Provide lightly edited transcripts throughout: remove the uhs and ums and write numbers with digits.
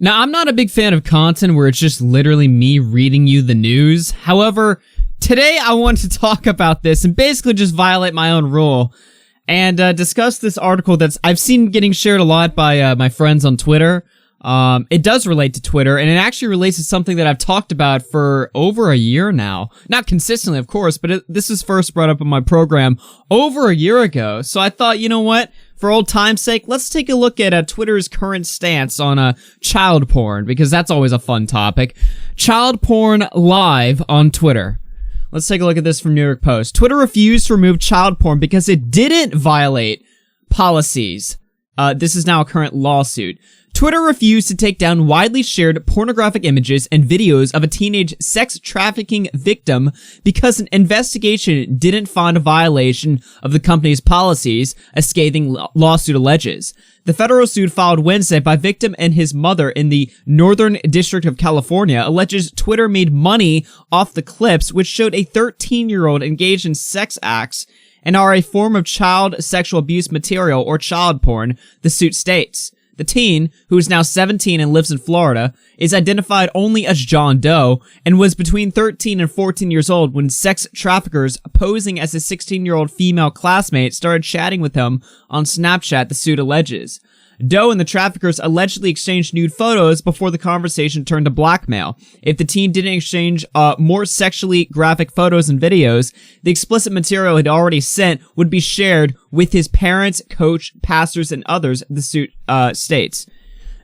Now, I'm not a big fan of content where it's just literally me reading you the news. However, today I want to talk about this and basically just violate my own rule and discuss this article that's I've seen getting shared a lot by my friends on Twitter. It does relate to Twitter, and it actually relates to something that I've talked about for over a year now. Not consistently, of course, but this was first brought up in my program over a year ago. So I thought, you know what? For old time's sake, let's take a look at Twitter's current stance on child porn, because that's always a fun topic. Child porn live on Twitter. Let's take a look at this from New York Post. Twitter refused to remove child porn because it didn't violate policies. This is now a current lawsuit. Twitter refused to take down widely shared pornographic images and videos of a teenage sex trafficking victim because an investigation didn't find a violation of the company's policies, a scathing lawsuit alleges. The federal suit filed Wednesday by victim and his mother in the Northern District of California alleges Twitter made money off the clips, which showed a 13-year-old engaged in sex acts and are a form of child sexual abuse material or child porn, the suit states. The teen, who is now 17 and lives in Florida, is identified only as John Doe and was between 13 and 14 years old when sex traffickers posing as a 16-year-old female classmate started chatting with him on Snapchat, the suit alleges. Doe and the traffickers allegedly exchanged nude photos before the conversation turned to blackmail. If the teen didn't exchange more sexually graphic photos and videos, the explicit material he'd already sent would be shared with his parents, coach, pastors, and others, the suit states.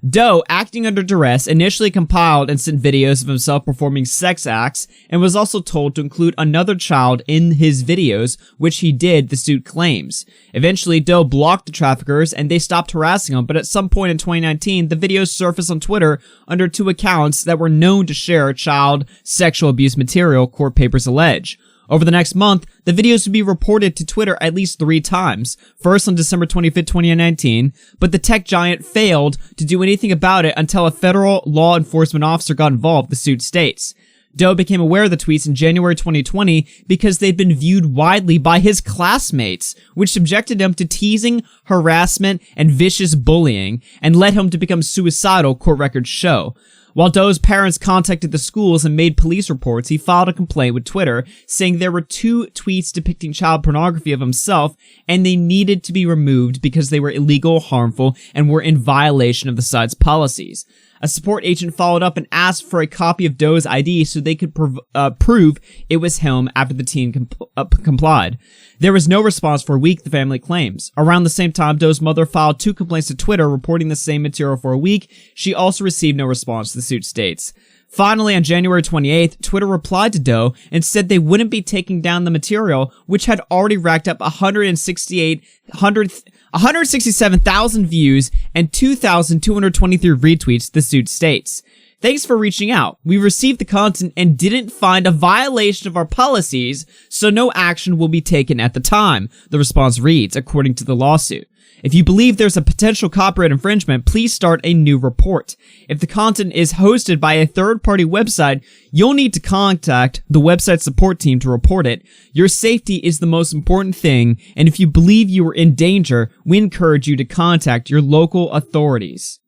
Doe, acting under duress, initially compiled and sent videos of himself performing sex acts and was also told to include another child in his videos, which he did, the suit claims. Eventually, Doe blocked the traffickers and they stopped harassing him, but at some point in 2019, the videos surfaced on Twitter under two accounts that were known to share child sexual abuse material, court papers allege. Over the next month, the videos would be reported to Twitter at least 3 times. First on December 25, 2019, but the tech giant failed to do anything about it until a federal law enforcement officer got involved, the suit states. Doe became aware of the tweets in January 2020 because they'd been viewed widely by his classmates, which subjected him to teasing, harassment, and vicious bullying, and led him to become suicidal, court records show. While Doe's parents contacted the schools and made police reports, he filed a complaint with Twitter saying there were 2 tweets depicting child pornography of himself and they needed to be removed because they were illegal, harmful, and were in violation of the site's policies. A support agent followed up and asked for a copy of Doe's ID so they could prove it was him after the teen complied. There was no response for a week, the family claims. Around the same time, Doe's mother filed 2 complaints to Twitter reporting the same material for a week. She also received no response, the suit states. Finally, on January 28th, Twitter replied to Doe and said they wouldn't be taking down the material, which had already racked up 167,000 views and 2,223 retweets, the suit states. Thanks for reaching out. We received the content and didn't find a violation of our policies, so no action will be taken at the time, the response reads, according to the lawsuit. If you believe there's a potential copyright infringement, please start a new report. If the content is hosted by a third-party website, you'll need to contact the website support team to report it. Your safety is the most important thing, and if you believe you are in danger, we encourage you to contact your local authorities.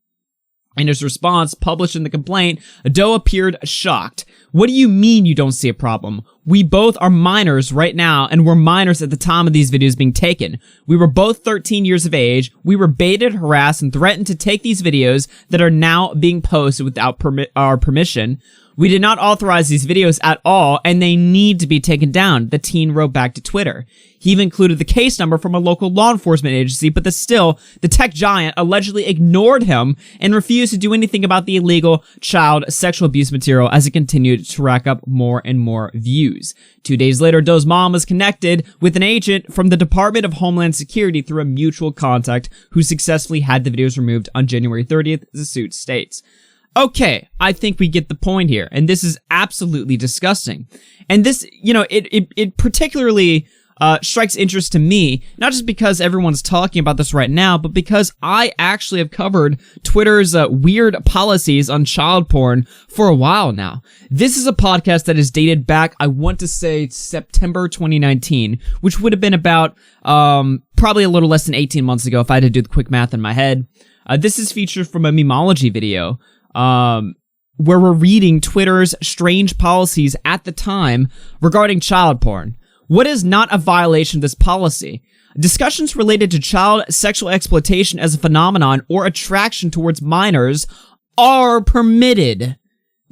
In his response, published in the complaint, Doe appeared shocked. What do you mean you don't see a problem? We both are minors right now, and we're minors at the time of these videos being taken. We were both 13 years of age. We were baited, harassed, and threatened to take these videos that are now being posted without our permission. We did not authorize these videos at all, and they need to be taken down, the teen wrote back to Twitter. He even included the case number from a local law enforcement agency, but the tech giant allegedly ignored him and refused to do anything about the illegal child sexual abuse material as it continued to rack up more and more views. 2 days later, Doe's mom was connected with an agent from the Department of Homeland Security through a mutual contact who successfully had the videos removed on January 30th, the suit states. Okay, I think we get the point here, and this is absolutely disgusting. And this, it particularly strikes interest to me, not just because everyone's talking about this right now, but because I actually have covered Twitter's weird policies on child porn for a while now. This is a podcast that is dated back, I want to say, September 2019, which would have been about probably a little less than 18 months ago if I had to do the quick math in my head. This is featured from a memology video. where we're reading Twitter's strange policies at the time regarding child porn. What is not a violation of this policy? Discussions related to child sexual exploitation as a phenomenon or attraction towards minors are permitted.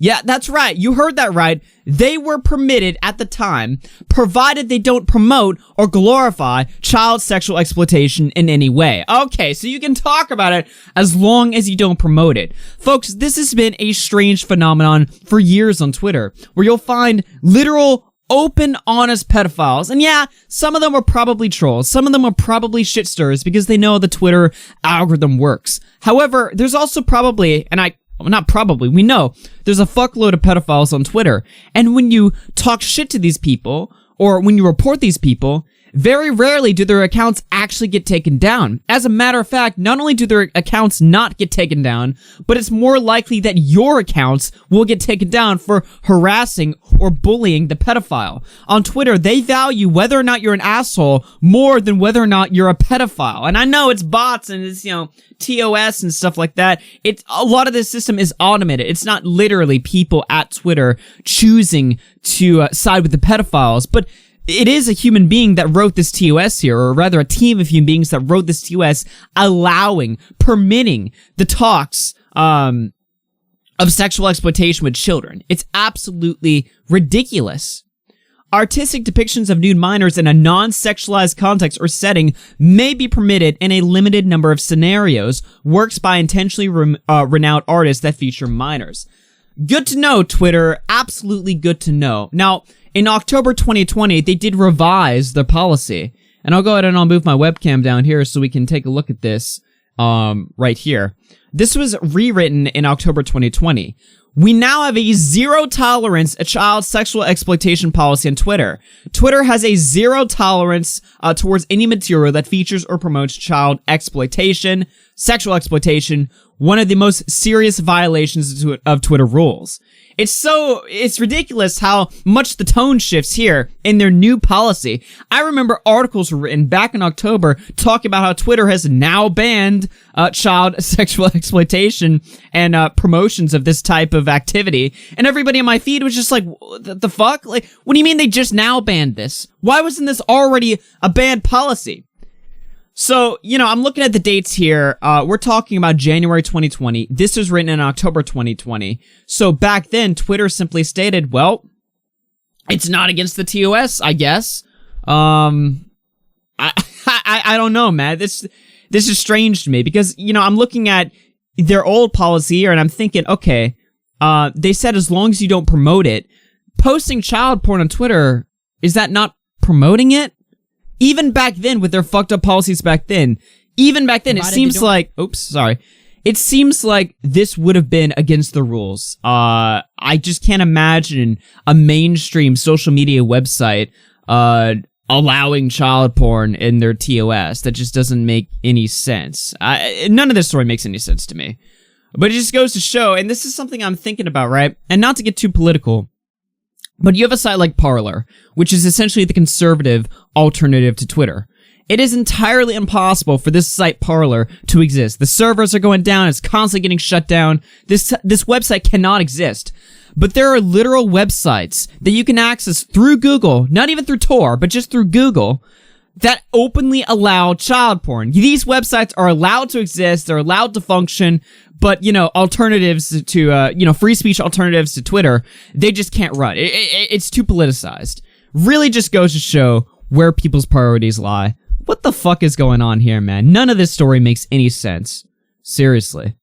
Yeah, that's right. You heard that right. They were permitted at the time, provided they don't promote or glorify child sexual exploitation in any way. Okay, so you can talk about it as long as you don't promote it. Folks, this has been a strange phenomenon for years on Twitter, where you'll find literal open, honest pedophiles. And yeah, some of them are probably trolls. Some of them are probably shit stirrers because they know the Twitter algorithm works. However, there's also probably, we know there's a fuckload of pedophiles on Twitter. And when you talk shit to these people, or when you report these people, very rarely do their accounts actually get taken down. As a matter of fact, not only do their accounts not get taken down, but it's more likely that your accounts will get taken down for harassing or bullying the pedophile. On Twitter, they value whether or not you're an asshole more than whether or not you're a pedophile. And I know it's bots and it's, TOS and stuff like that. A lot of this system is automated. It's not literally people at Twitter choosing to side with the pedophiles, but it is a human being that wrote this TOS here, or rather a team of human beings that wrote this TOS, permitting the talks of sexual exploitation with children. It's absolutely ridiculous. Artistic depictions of nude minors in a non-sexualized context or setting may be permitted in a limited number of scenarios, works by intentionally renowned artists that feature minors. Good to know, Twitter. Absolutely good to know. Now, in October 2020, they did revise their policy. And I'll go ahead and I'll move my webcam down here so we can take a look at this right here. This was rewritten in October 2020. We now have a zero tolerance child sexual exploitation policy on Twitter. Twitter has a zero tolerance towards any material that features or promotes child exploitation, sexual exploitation, one of the most serious violations of Twitter rules. It's ridiculous how much the tone shifts here in their new policy. I remember articles were written back in October talking about how Twitter has now banned child sexual exploitation and promotions of this type of activity. And everybody on my feed was just like, the fuck? Like, what do you mean they just now banned this? Why wasn't this already a banned policy? So, I'm looking at the dates here. We're talking about January 2020. This was written in October 2020. So back then, Twitter simply stated, well, it's not against the TOS, I guess. I don't know, man. This is strange to me because, I'm looking at their old policy here and I'm thinking, okay, they said as long as you don't promote it, posting child porn on Twitter, is that not promoting it? Even back then, with their fucked up policies back then, it seems like, it seems like this would have been against the rules. I just can't imagine a mainstream social media website, allowing child porn in their TOS. That just doesn't make any sense. None of this story makes any sense to me. But it just goes to show, and this is something I'm thinking about, right? And not to get too political, but you have a site like Parler, which is essentially the conservative alternative to Twitter. It is entirely impossible for this site Parler to exist. The servers are going down, it's constantly getting shut down. This website cannot exist. But there are literal websites that you can access through Google, not even through Tor, but just through Google, that openly allow child porn. These websites are allowed to exist, they're allowed to function, but, alternatives to, free speech alternatives to Twitter, they just can't run. It's too politicized. Really just goes to show where people's priorities lie. What the fuck is going on here, man? None of this story makes any sense. Seriously.